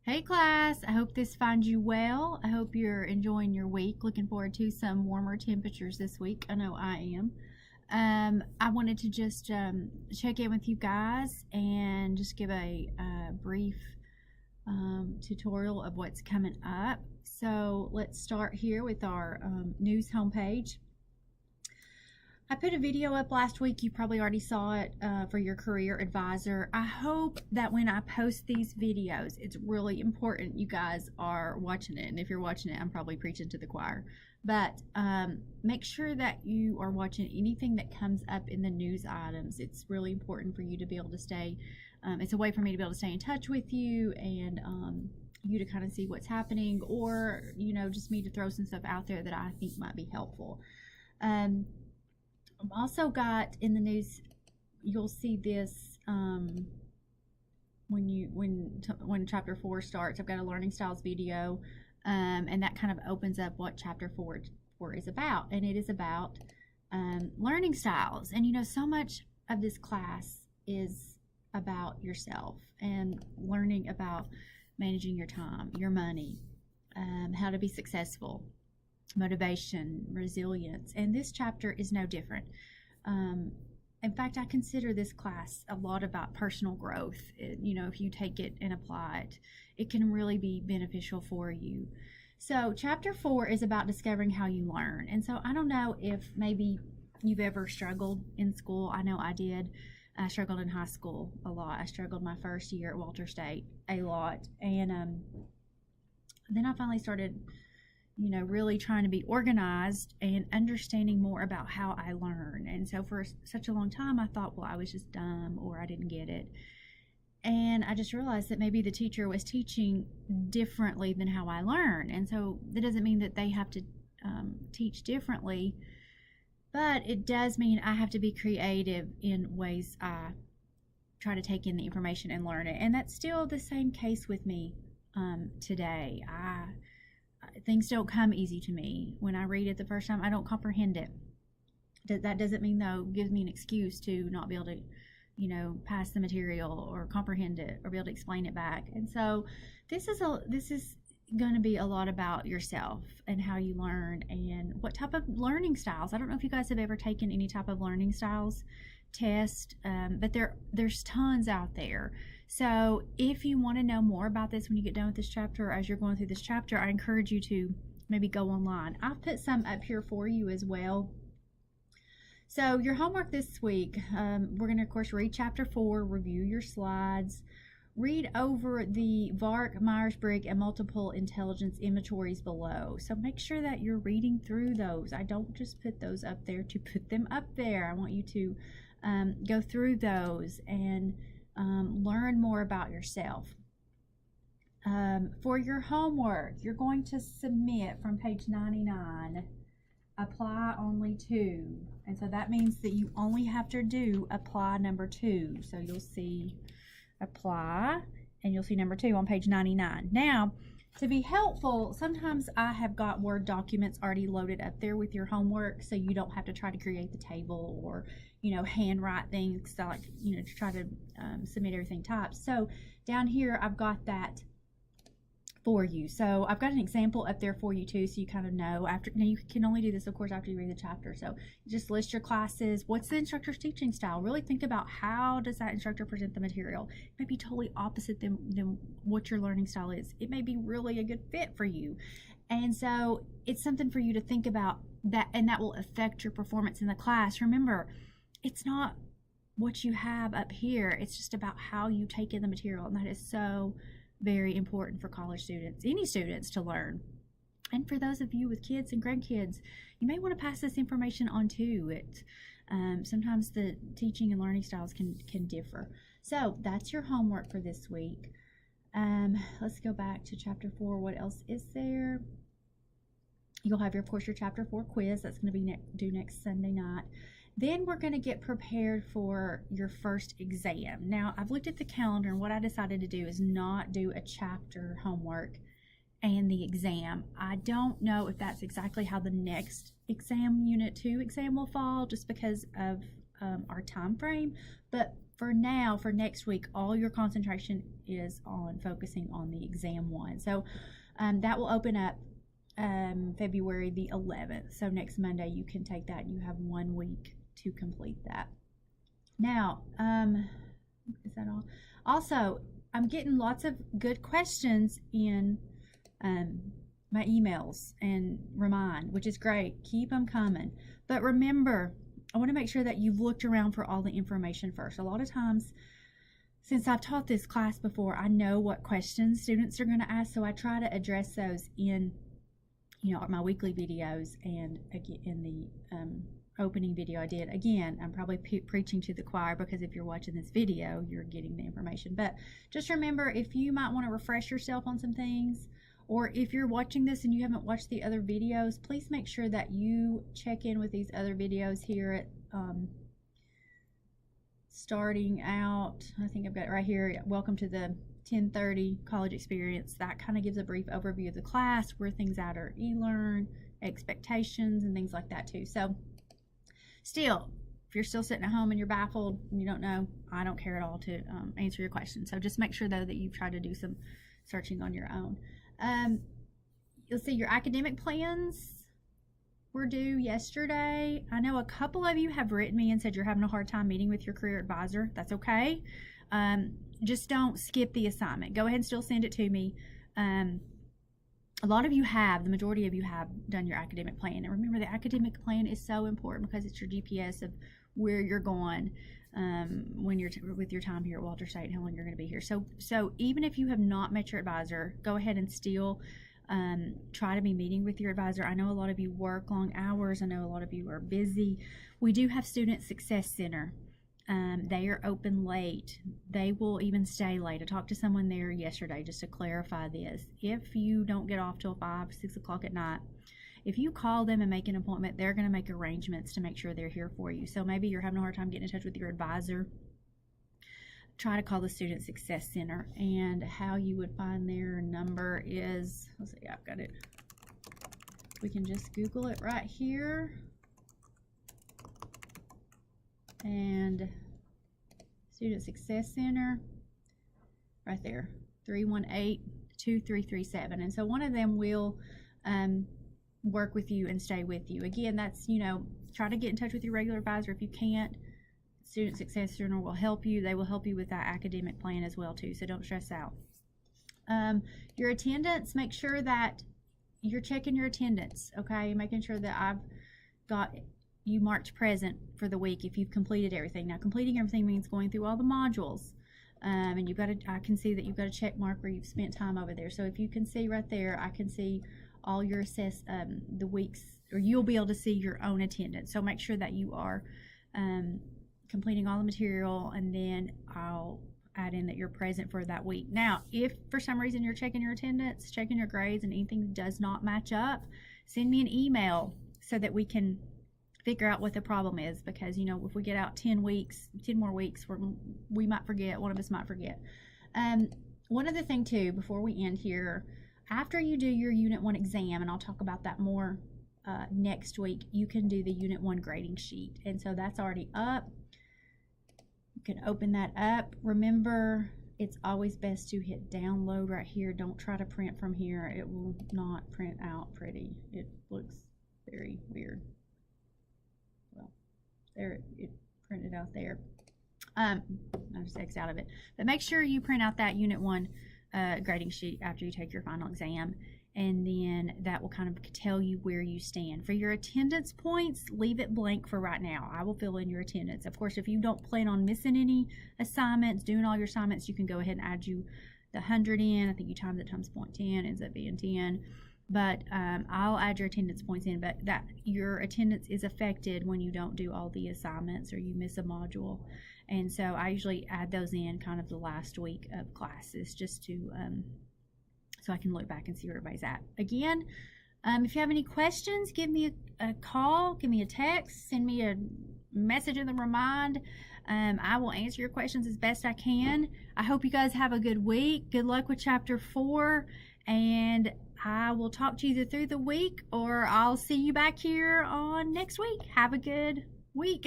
Hey class, I hope this finds you well. I hope you're enjoying your week. Looking forward to some warmer temperatures this week. I know I am. I wanted to just check in with you guys and just give a brief tutorial of what's coming up. So let's start here with our news homepage. I put a video up last week. You probably already saw it for your career advisor. I hope that when I post these videos, it's really important you guys are watching it. And if you're watching it, I'm probably preaching to the choir. But make sure that you are watching anything that comes up in the news items. It's really important for you to be able to stay. It's a way for me to be able to stay in touch with you and you to kind of see what's happening, or just me to throw some stuff out there that I think might be helpful. I've also got in the news, you'll see this when chapter 4 starts. I've got a learning styles video, and that kind of opens up what chapter 4 is about, and it is about learning styles. And so much of this class is about yourself and learning about managing your time, your money, how to be successful, motivation, resilience, and this chapter is no different. In fact, I consider this class a lot about personal growth. If you take it and apply it, it can really be beneficial for you. So chapter 4 is about discovering how you learn. And so I don't know if maybe you've ever struggled in school. I know I did. I struggled in high school a lot. I struggled my first year at Walter State a lot. And then I finally started really trying to be organized and understanding more about how I learn. And so for such a long time, I thought, well, I was just dumb or I didn't get it. And I just realized that maybe the teacher was teaching differently than how I learn. And so that doesn't mean that they have to teach differently, but it does mean I have to be creative in ways I try to take in the information and learn it. And that's still the same case with me today. Things don't come easy to me. When I read it the first time, I don't comprehend it. That doesn't mean, though, gives me an excuse to not be able to, pass the material or comprehend it or be able to explain it back. And so this is going to be a lot about yourself and how you learn and what type of learning styles. I don't know if you guys have ever taken any type of learning styles test, but there's tons out there. So if you want to know more about this when you get done with this chapter, or as you're going through this chapter, I encourage you to maybe go online. I've put some up here for you as well. So your homework this week, we're going to, of course, read chapter 4, review your slides, read over the VARK, Myers-Briggs, and multiple intelligence inventories below. So make sure that you're reading through those. I don't just put those up there to put them up there. I want you to go through those and learn more about yourself. For your homework, you're going to submit from page 99, apply only 2. And so that means that you only have to do apply number 2. So you'll see apply and you'll see number 2 on page 99. Now, to be helpful, sometimes I have got Word documents already loaded up there with your homework, so you don't have to try to create the table or handwrite things. So to try to submit everything typed. So down here I've got that for you. So I've got an example up there for you too, so you kind of know. Now you can only do this, of course, after you read the chapter. So you just list your classes. What's the instructor's teaching style? Really think about how does that instructor present the material. It may be totally opposite than what your learning style is. It may be really a good fit for you. And so it's something for you to think about that, and that will affect your performance in the class. Remember, it's not what you have up here. It's just about how you take in the material, and that is so very important for college students, any students, to learn. And for those of you with kids and grandkids, you may want to pass this information on too. Sometimes the teaching and learning styles can differ. So that's your homework for this week. Let's go back to chapter 4. What else is there? You'll have, of course, your chapter 4 quiz. That's going to be due next Sunday night. Then we're going to get prepared for your first exam. Now, I've looked at the calendar, and what I decided to do is not do a chapter homework and the exam. I don't know if that's exactly how the next exam, Unit 2 exam, will fall, just because of our time frame. But for now, for next week, all your concentration is on focusing on the exam one. So that will open up February the 11th. So next Monday you can take that. You have 1 week to complete that. Now, is that all? Also, I'm getting lots of good questions in my emails and Remind, which is great. Keep them coming. But remember, I want to make sure that you've looked around for all the information first. A lot of times, since I've taught this class before, I know what questions students are going to ask, so I try to address those in, my weekly videos and again in the opening video I did. Again, I'm probably preaching to the choir, because if you're watching this video, you're getting the information. But just remember, if you might want to refresh yourself on some things, or if you're watching this and you haven't watched the other videos, please make sure that you check in with these other videos here at starting out. I think I've got it right here. Welcome to the 1030 college experience. That kind of gives a brief overview of the class, where things at are eLearn, expectations, and things like that too. So still, if you're still sitting at home and you're baffled and you don't know, I don't care at all to answer your question. So just make sure though that you've tried to do some searching on your own. You'll see your academic plans were due yesterday. I know a couple of you have written me and said you're having a hard time meeting with your career advisor. That's okay. Just don't skip the assignment. Go ahead and still send it to me. A lot of you have, the majority of you have done your academic plan. And remember, the academic plan is so important, because it's your GPS of where you're going when you're with your time here at Walters State and how long you're going to be here. So even if you have not met your advisor, go ahead and still try to be meeting with your advisor. I know a lot of you work long hours. I know a lot of you are busy. We do have Student Success Center. They are open late. They will even stay late. I talked to someone there yesterday just to clarify this. If you don't get off till 5, 6 o'clock at night, if you call them and make an appointment, they're going to make arrangements to make sure they're here for you. So maybe you're having a hard time getting in touch with your advisor. Try to call the Student Success Center, and how you would find their number is, let's see, I've got it. We can just Google it right here. And Student Success Center, right there, 318-2337. And so one of them will work with you and stay with you. Again, that's, try to get in touch with your regular advisor. If you can't, Student Success Center will help you. They will help you with that academic plan as well too, so don't stress out. Your attendance, make sure that you're checking your attendance, okay? Making sure that I've got you marked present for the week if you've completed everything. Now, completing everything means going through all the modules, and you've got to, I can see that you've got a check mark where you've spent time over there. So if you can see right there, I can see all your the weeks, or you'll be able to see your own attendance. So make sure that you are completing all the material, and then I'll add in that you're present for that week. Now, if for some reason you're checking your attendance, checking your grades, and anything does not match up, send me an email so that we can figure out what the problem is, because if we get out 10 more weeks, we might forget, one of us might forget. One other thing too, before we end here, after you do your Unit 1 exam, and I'll talk about that more next week, you can do the Unit 1 grading sheet, and so that's already up. You can open that up. Remember, it's always best to hit download right here. Don't try to print from here. It will not print out pretty. It looks very weird. Well, there, it printed out there. I just X out of it. But make sure you print out that Unit 1 grading sheet after you take your final exam, and then that will kind of tell you where you stand. For your attendance points, leave it blank for right now. I will fill in your attendance. Of course, if you don't plan on missing any assignments, doing all your assignments, you can go ahead and add you the 100 in. I think you times it times 0.10, ends up being 10. But I'll add your attendance points in, but that your attendance is affected when you don't do all the assignments or you miss a module. And so I usually add those in kind of the last week of classes, just to so I can look back and see where everybody's at. Again, if you have any questions, give me a call, give me a text, send me a message in the Remind. I will answer your questions as best I can. I hope you guys have a good week. Good luck with Chapter 4, and I will talk to you either through the week, or I'll see you back here on next week. Have a good week.